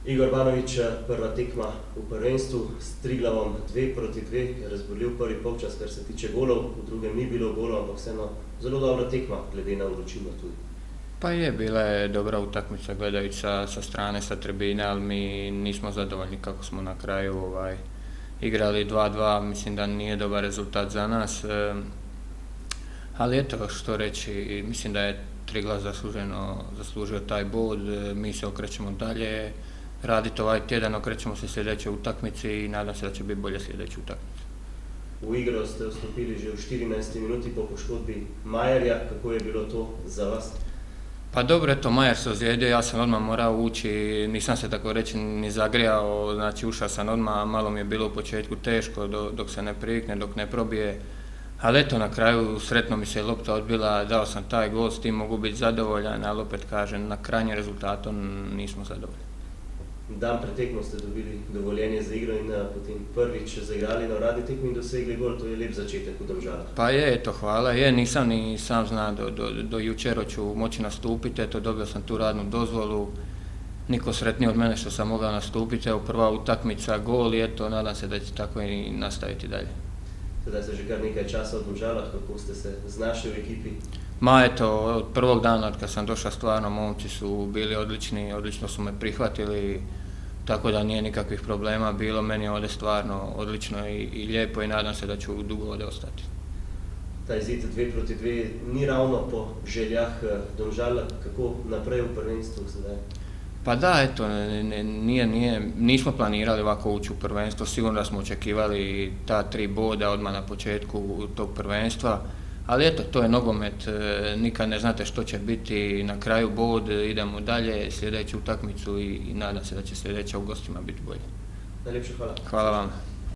Igor Banović, prva tekma v prvenstvu s Triglavom 2-2, je razboril prvi polčas, kar se tiče golov, v drugem ni bilo golov, ampak vseeno zelo dobra tekma, glede na vročino tudi. Pa je, bila je dobra utakmica gledajući sa strane, sa tribine, ali mi nismo zadovoljni kako smo na kraju igrali 2-2, mislim da nije dobar rezultat za nas. Ali eto, što reći, mislim da je Triglav zaslužio taj bod, mi se okrećemo dalje, raditi ovaj tjedan, okrećemo se sljedećoj utakmici i nadam se da će biti bolje sljedeća utakmica. U igro ste vstopili že v 14. minuti po poškodbi Majerja, kako je bilo to za vas? Pa dobro, eto, Majer se ozlijedio, ja sam odmah morao ući, nisam se tako reći ni zagrijao, znači ušao sam odmah, malo mi je bilo u početku teško dok se ne privikne, dok ne probije. Ali eto, na kraju sretno mi se lopta odbila, dao sam taj gol, s tim mogu biti zadovoljan, ali opet kažem, na krajnjem rezultatu nismo zadovoljni. Dan pred tekmo ste dobili dovoljenje za igro in potem prvič zaigrali na uradni tekmi in dosegli gol, to je lep začetek v Domžalah. Pa je, eto, hvala, nisam ni sam znao do jučer ću moći nastupiti, eto, dobio sam tu radnu dozvolu, niko sretniji od mene što sam mogao nastupiti, evo, prva utakmica, gol i eto, nadam se da će tako i nastaviti dalje. Sedaj ste že kar nekaj časa v Domžalah, kako ste se znašli v ekipi? Ma eto, od prvog dana od kad sam došao stvarno momci su bili odlični, odlično su me prihvatili, tako da nije nikakvih problema bilo, meni je ovdje stvarno odlično i lijepo i nadam se da ću dugo ovdje ostati. Taj zid 2-2 ni ravno po željah Domžala, kako naprej v prvenstvu sedaj? Pa da, eto, nismo planirali ovako ući u prvenstvo, sigurno da smo očekivali ta 3 boda odmah na početku tog prvenstva, ali eto, to je nogomet, nikad ne znate što će biti, na kraju bod, idemo dalje, sljedeću utakmicu i nadam se da će sljedeća u gostima biti bolje. Najlepše hvala. Hvala vam.